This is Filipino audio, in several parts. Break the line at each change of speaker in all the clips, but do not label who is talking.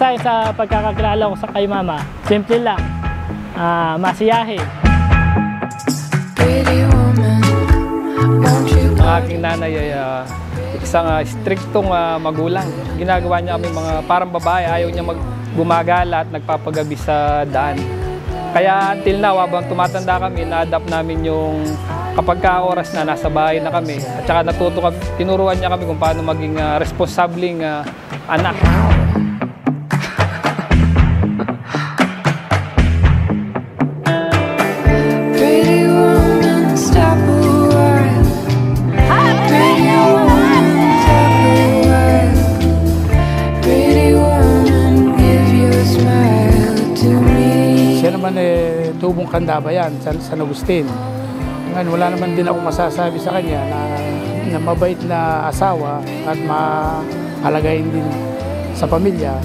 Sa pagkakakilala ko sa kay mama, simple lang, masiyahe.
Ang aking nanay ay isang striktong magulang. Ginagawa niya kami mga parang babae, ayaw niya gumagala at nagpapagabi sa daan. Kaya until now, habang tumatanda kami, na-adapt namin yung kapag ka-oras na nasa bahay na kami. At saka tinuruan niya kami kung paano maging responsabling anak.
Tubong Candabayan, San Agustin. Ngayon, wala naman din ako masasabi sa kanya na mabait na asawa at mahalagain din sa pamilya.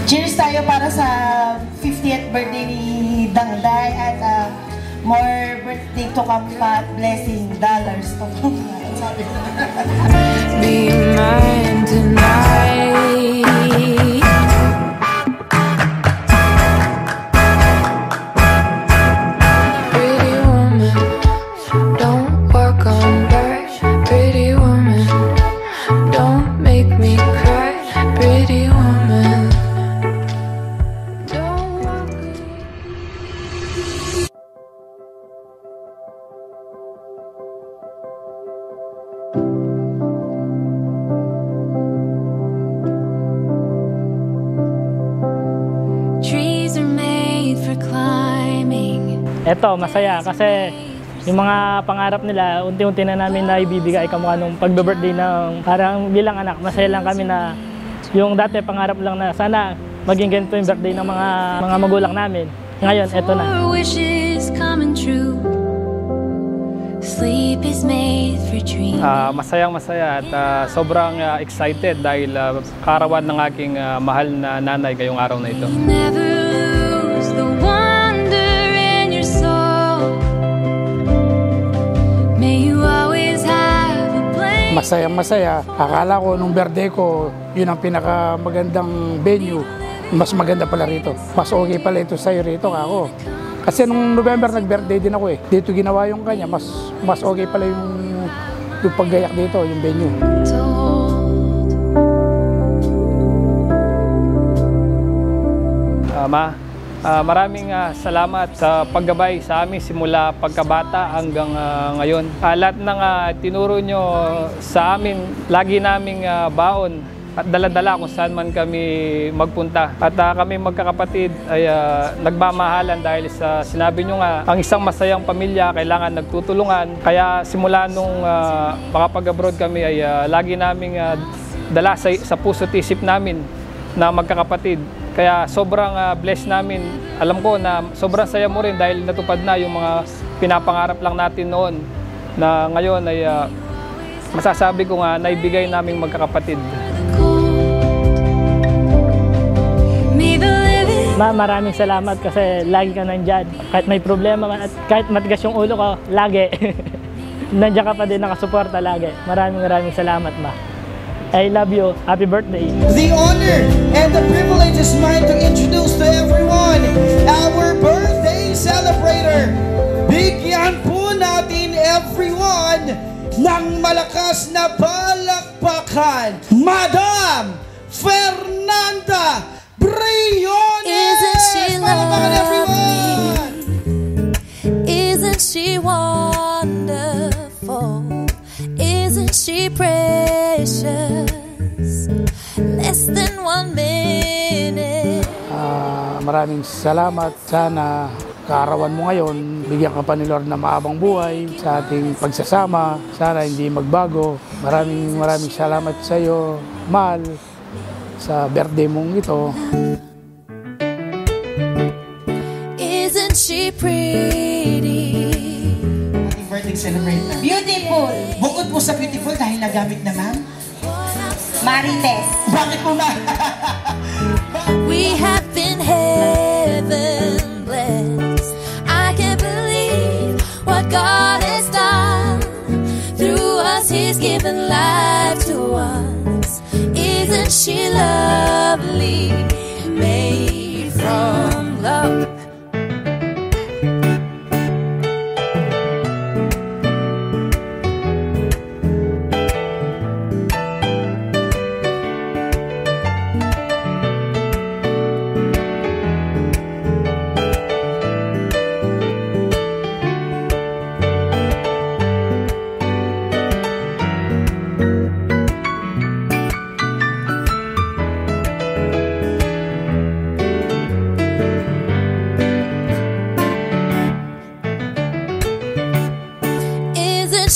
Cheers tayo para sa 50th birthday ni Dangday at more birthday to come pa, blessing dollars to come. Be mine tonight. Pretty woman, don't walk on by. Pretty woman, don't make me cry. Pretty woman, don't walk away.
Eto, masaya kasi yung mga pangarap nila, unti-unti na namin na ibibigay kamukha nung pagbe-birthday ng parang bilang anak. Masaya lang kami na yung dati pangarap lang na sana maging ganito yung birthday ng mga magulang namin. Ngayon, eto na.
Masayang-masaya at sobrang excited dahil karawan ng aking mahal na nanay ngayong araw na ito.
Masayang-masaya. Akala ko nung birthday ko, yun ang pinakamagandang venue. Mas maganda pala rito. Mas okay pala ito sa'yo rito ako. Kasi nung November nag-birthday din ako eh. Dito ginawa yung kanya. Mas okay pala yung paggayak dito, yung venue.
Maraming salamat sa paggabay sa amin simula pagkabata hanggang ngayon. Lahat ng tinuro nyo sa amin, lagi naming baon at dala-dala kung saan man kami magpunta. At kami magkakapatid ay nagmamahalan dahil sa sinabi nyo nga, ang isang masayang pamilya kailangan nagtutulungan. Kaya simula nung makapag-abroad kami ay lagi naming dala sa puso't isip namin na magkakapatid. Kaya sobrang blessed namin. Alam ko na sobrang saya mo rin dahil natupad na yung mga pinapangarap lang natin noon na ngayon ay masasabi ko nga naibigay naming magkakapatid.
Maraming salamat kasi lagi ka nandyan. Kahit may problema man at kahit matigas yung ulo ko, lagi. Nandiyan ka pa din nakasuporta lagi. Maraming salamat, ma. I love you. Happy birthday.
The honor and the privilege is mine to introduce to everyone our birthday celebrator. Bigyan po natin everyone ng malakas na palakpakan, Madam Fernanda Briones!
Isn't she
lovely?
Isn't she wonderful? Isn't she precious? Less than 1 minute.
Maraming salamat. Sana kaarawan mo ngayon, bigyan ka pa ni Lord na maabang buhay sa ating pagsasama. Sana hindi magbago. Maraming salamat sa iyo, Mal, sa birthday mong ito.
Isn't she pretty?
Ating birthday celebrator.
Beautiful!
Bukod po sa beautiful dahil nagamit naman.
Marites.
Bakit po na?
We have been heaven blessed. I can't believe what God has done. she's given life to us. Isn't she lovely? Made from love.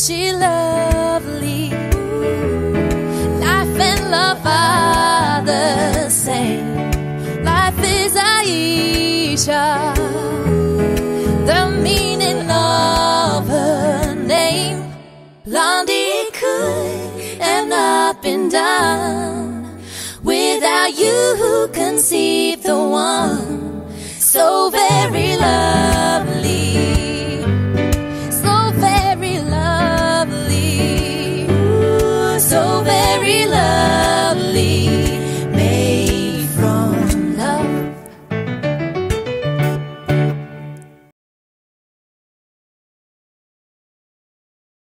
She lovely. Life and love are the same. Life is Aisha, the meaning of her name. Blondie could and up and down. Without you, who conceived the one so very lovely?